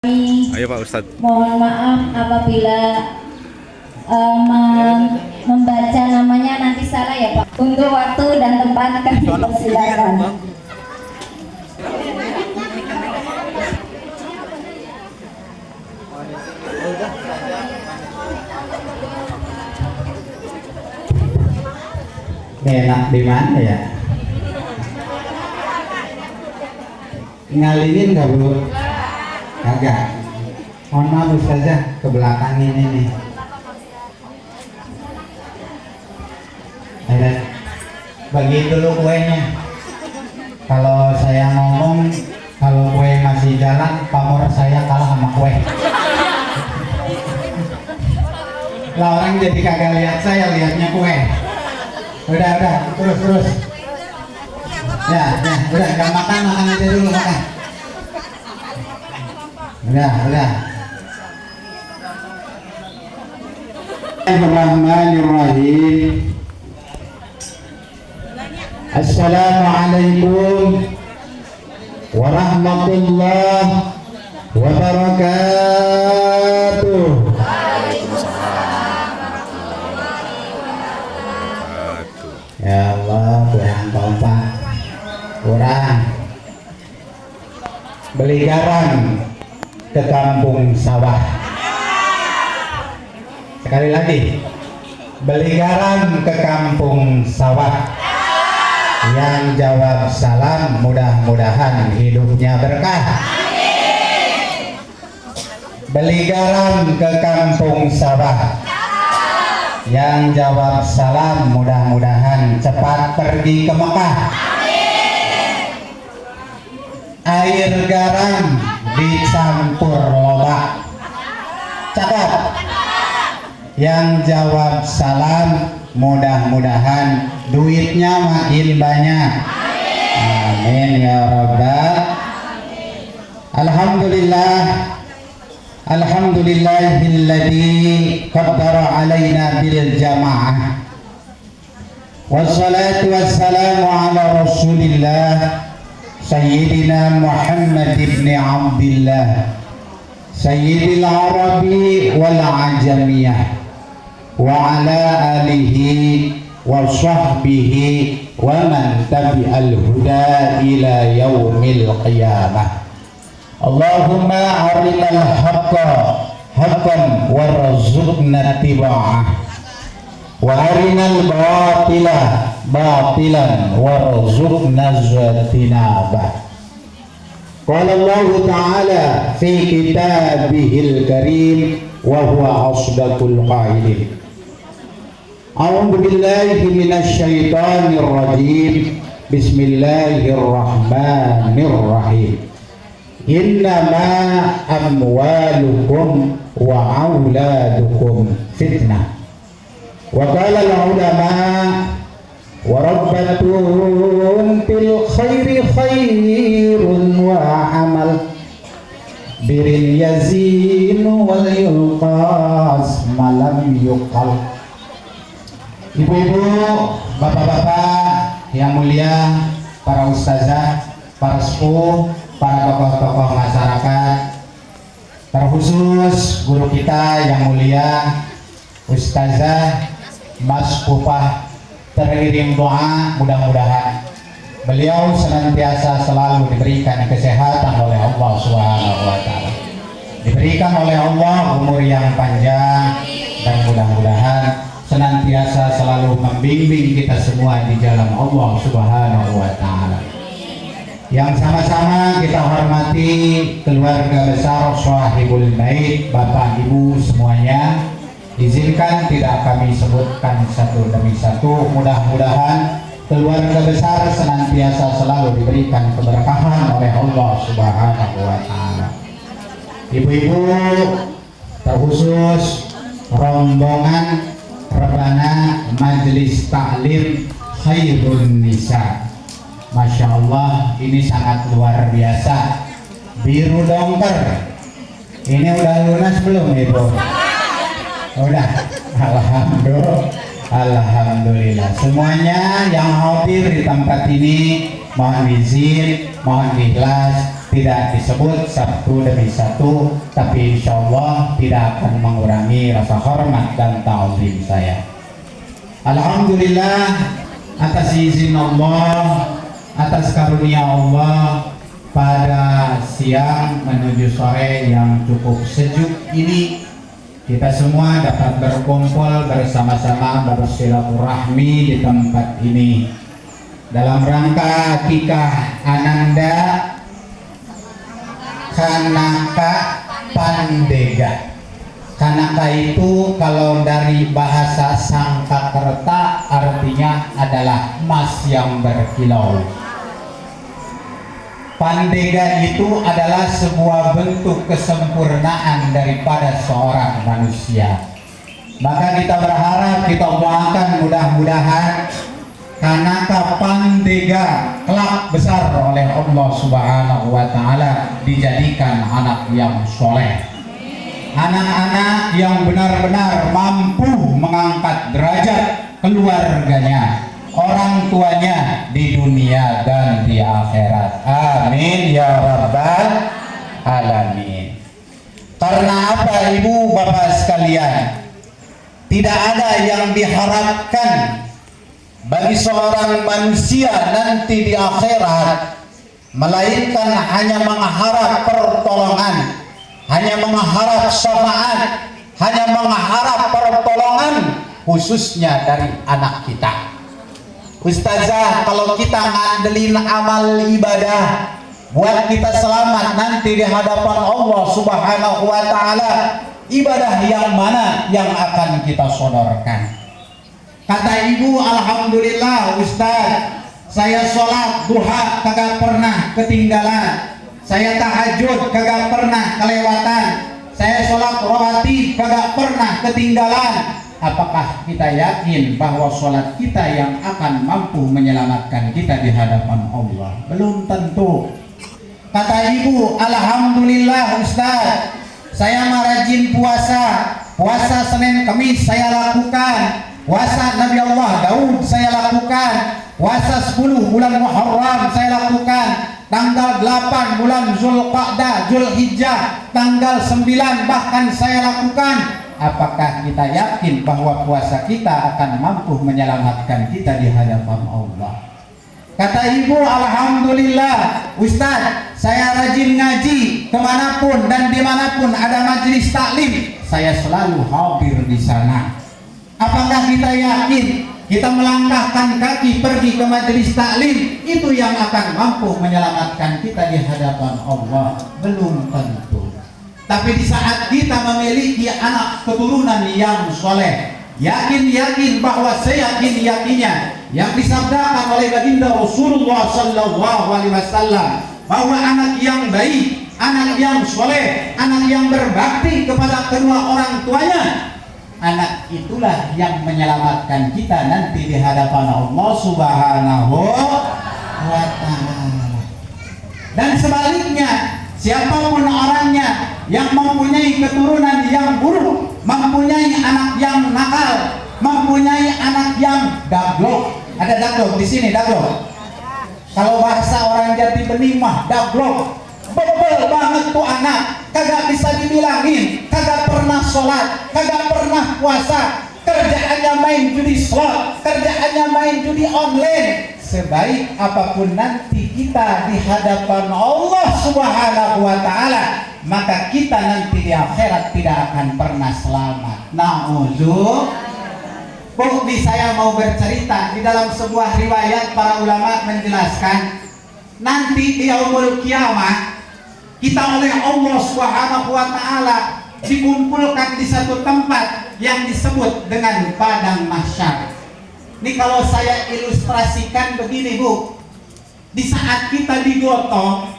Ayo Pak Ustadz. Mohon maaf apabila membaca namanya nanti salah ya Pak. Untuk waktu dan tempat kami persilakan. Enak di mana ya? Ngalingin nggak Bu? Kagak. Mohon maaf Ustazah, ke belakang ini nih. Ayo, bagiin dulu kuenya. Kalau saya ngomong, kalau kue masih jalan, pamor saya kalah sama kue. Lah orang jadi kagak lihat saya, lihatnya kue. Udah, terus. Ya, udah, nggak makan aja dulu makan. Udah. Bismillahirrahmanirrahim. Assalamualaikum warahmatullahi wabarakatuh. Ya Allah, kurang kompak, kurang. Beli garam ke kampung sawah. Sekali lagi, beli garam ke kampung sawah. Yang jawab salam, mudah-mudahan hidupnya berkah. Beli garam ke kampung sawah. Yang jawab salam, mudah-mudahan cepat pergi ke Mekah. Air garam dicampur loba. Cakep. Yang jawab salam, mudah-mudahan duitnya makin banyak. Amin ya Rabbal. Alhamdulillahilladzi qaddara alaina bil jamaah. Wassalatu wassalamu ala Rasulillah Sayyidina Muhammad ibn Abdillah Sayyidil Arabi wal Ajamiyah wa ala alihi wa sahbihi wa man tabi'al huda ila yaumil qiyamah. Allahumma arinal haqqa haqqan warzuqna ittiba'ah wa arinal batila batilan warzuqna ijtinabah. Qala Allah Ta'ala fi kitabihil karim wa huwa asdaqul qailin. A'udzu billahi minasy syaithanir rajim. Bismillahirrahmanirrahim. Innama amwalukum wa auladukum fitnah. Wa qala al-ulama warabbatun fil khairi khairun wa amal birin yazinu wal yulqas malam yuqal. Ibu-ibu, bapak-bapak yang mulia, para ustazah, para sepuh, para tokoh-tokoh masyarakat, terkhusus guru kita yang mulia Ustazah Mas Pupah, teriring doa mudah-mudahan beliau senantiasa selalu diberikan kesehatan oleh Allah Subhanahu wa Ta'ala, diberikan oleh Allah umur yang panjang, dan mudah-mudahan senantiasa selalu membimbing kita semua di jalan Allah Subhanahu wa Ta'ala. Yang sama-sama kita hormati keluarga besar Shahibul Bait, Bapak Ibu semuanya. Izinkan tidak kami sebutkan satu demi satu. Mudah-mudahan keluarga besar senantiasa selalu diberikan keberkahan oleh Allah Subhanahu wa Ta'ala. Ibu-ibu, terkhusus rombongan Rebana Majelis Taklim Khairun Nisa. Masya Allah, ini sangat luar biasa. Biru Dongker, ini udah lunas belum Ibu? Udah, Alhamdulillah. Semuanya yang hadir di tempat ini mohon izin, mohon ikhlas tidak disebut satu demi satu, tapi insya Allah tidak akan mengurangi rasa hormat dan ta'zim saya. Alhamdulillah atas izin Allah, atas karunia Allah, pada siang menuju sore yang cukup sejuk ini kita semua dapat berkumpul bersama-sama bersilaturahmi di tempat ini dalam rangka akikah Ananda Kanaka Pandega. Kanaka itu kalau dari bahasa Sangkakerta artinya adalah emas yang berkilau. Pandega itu adalah sebuah bentuk kesempurnaan daripada seorang manusia. Maka kita berharap, kita doakan mudah-mudahan Kanaka Pandega kelak besar oleh Allah Subhanahu wa Ta'ala dijadikan anak yang soleh, anak-anak yang benar-benar mampu mengangkat derajat keluarganya, orang tuanya di dunia dan di akhirat. Amin ya rabbal alamin. Karena apa ibu bapak sekalian, tidak ada yang diharapkan bagi seorang manusia nanti di akhirat melainkan hanya mengharap pertolongan, hanya mengharap syafaat, hanya mengharap pertolongan khususnya dari anak kita. Ustazah, kalau kita ngandelin amal ibadah buat kita selamat nanti di hadapan Allah Subhanahu wa Ta'ala, ibadah yang mana yang akan kita sodorkan? Kata ibu, alhamdulillah Ustaz, saya sholat duha kagak pernah ketinggalan, saya tahajud kagak pernah kelewatan, saya sholat rawatib kagak pernah ketinggalan. Apakah kita yakin bahwa sholat kita yang akan mampu menyelamatkan kita di hadapan Allah? Belum tentu. Kata ibu, alhamdulillah Ustaz, saya rajin puasa, puasa Senin Kamis saya lakukan, puasa Nabi Allah Daud saya lakukan, puasa 10 bulan Muharram saya lakukan, tanggal 8 bulan Zulqa'dah, Zulhijjah, tanggal 9 bahkan saya lakukan. Apakah kita yakin bahwa puasa kita akan mampu menyelamatkan kita di hadapan Allah? Kata ibu, alhamdulillah Ustaz, saya rajin ngaji kemanapun dan dimanapun ada majelis taklim, saya selalu hadir di sana. Apakah kita yakin kita melangkahkan kaki pergi ke majelis taklim itu yang akan mampu menyelamatkan kita di hadapan Allah? Belum tentu. Tapi di saat kita memiliki anak keturunan yang soleh, yakin bahwa seyakin-yakinnya yang disabdakan oleh baginda Rasulullah Sallallahu Alaihi Wasallam bahwa anak yang baik, anak yang soleh, anak yang berbakti kepada kedua orang tuanya, anak itulah yang menyelamatkan kita nanti di hadapan Allah Subhanahu wa Ta'ala. Dan sebaliknya, siapapun orangnya yang mempunyai keturunan yang buruk, mempunyai anak yang nakal, mempunyai anak yang dablok. Ada dablok di sini, dablok. Kalau bahasa orang Jati Bening mah dablok. Bebel banget tuh anak, kagak bisa dibilangin, kagak pernah sholat, kagak pernah puasa, kerjaannya main judi slot, kerjaannya main judi online. Sebaik apapun nanti kita di hadapan Allah Subhanahu wa Ta'ala, maka kita nanti di akhirat tidak akan pernah selamat. Na'udzubillah. Bukti saya mau bercerita, di dalam sebuah riwayat para ulama menjelaskan nanti di yaumul kiamah kita oleh Allah Subhanahu wa Ta'ala dikumpulkan di satu tempat yang disebut dengan padang mahsyar. Ini kalau saya ilustrasikan begini Bu, di saat kita digotong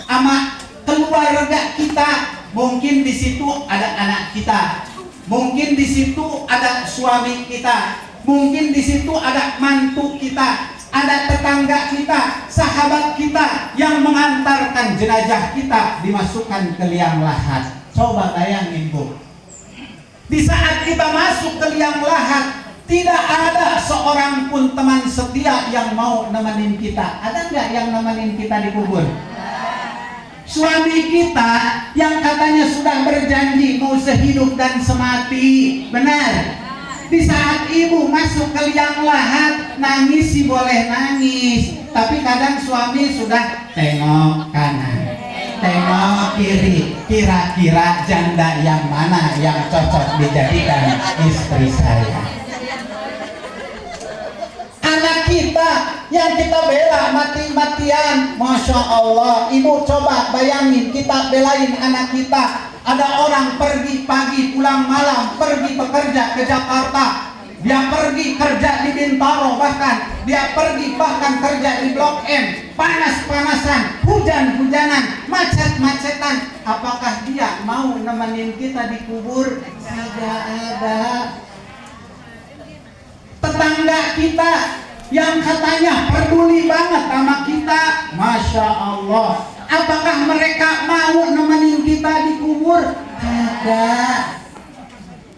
sama keluarga kita, mungkin di situ ada anak kita, mungkin di situ ada suami kita, mungkin di situ ada mantu kita, ada tetangga kita, sahabat kita yang mengantarkan jenazah kita dimasukkan ke liang lahat. Coba bayangin Bu, di saat kita masuk ke liang lahat, tidak ada seorang pun teman setia yang mau nemenin kita. Ada nggak yang nemenin kita di kubur? Suami kita yang katanya sudah berjanji mau sehidup dan semati, benar? Di saat ibu masuk ke liang lahat, nangis sih boleh nangis, tapi kadang suami sudah tengok kanan, tengok kiri, kira-kira janda yang mana yang cocok dijadikan istri saya. Anak kita yang kita bela mati-matian, Masya Allah. Ibu coba bayangin, kita belain anak kita. Ada orang pergi pagi pulang malam, pergi bekerja ke Jakarta, dia pergi kerja di Bintaro, bahkan dia pergi bahkan kerja di Blok M, panas-panasan, hujan-hujanan, macet-macetan. Apakah dia mau nemenin kita di kubur? Tidak ada. Tetangga kita yang katanya peduli banget sama kita, Masya Allah, apakah mereka mau nemenin kita di kubur? Tidak.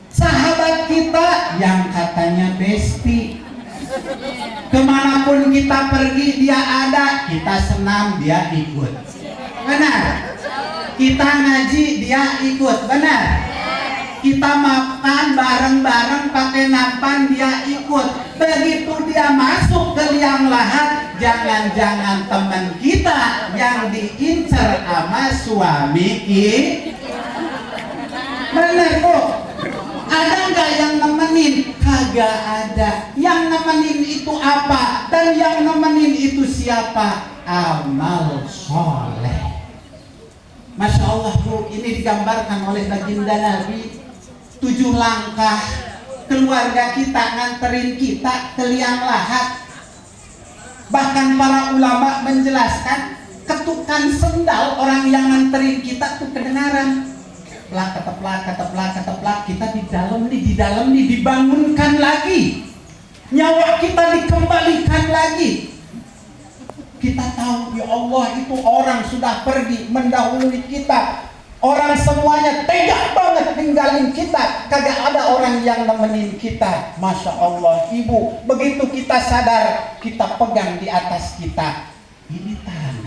Sahabat kita yang katanya besti, kemanapun kita pergi dia ada, kita senam dia ikut, benar? Kita ngaji dia ikut, benar? Kita makan bareng-bareng pakai nampan dia ikut. Begitu dia masuk ke liang lahat, jangan-jangan teman kita yang diincar sama suami kita. Benar kok? Ada nggak yang nemenin? Kagak ada. Yang nemenin itu apa? Dan yang nemenin itu siapa? Amal soleh. Masya Allah Bu, ini digambarkan oleh baginda Nabi. 7 langkah keluarga kita nganterin kita ke liang lahat. Bahkan para ulama menjelaskan ketukan sendal orang yang nganterin kita tuh kedengaran. Plak keteplak keteplak keteplak, kita di dalam nih dibangunkan lagi. Nyawa kita dikembalikan lagi. Kita tahu ya Allah itu orang sudah pergi mendahului kita. Orang semuanya tega banget tinggalin kita, kagak ada orang yang nemenin kita. Masya Allah, ibu, begitu kita sadar, kita pegang di atas kita. Ini tangan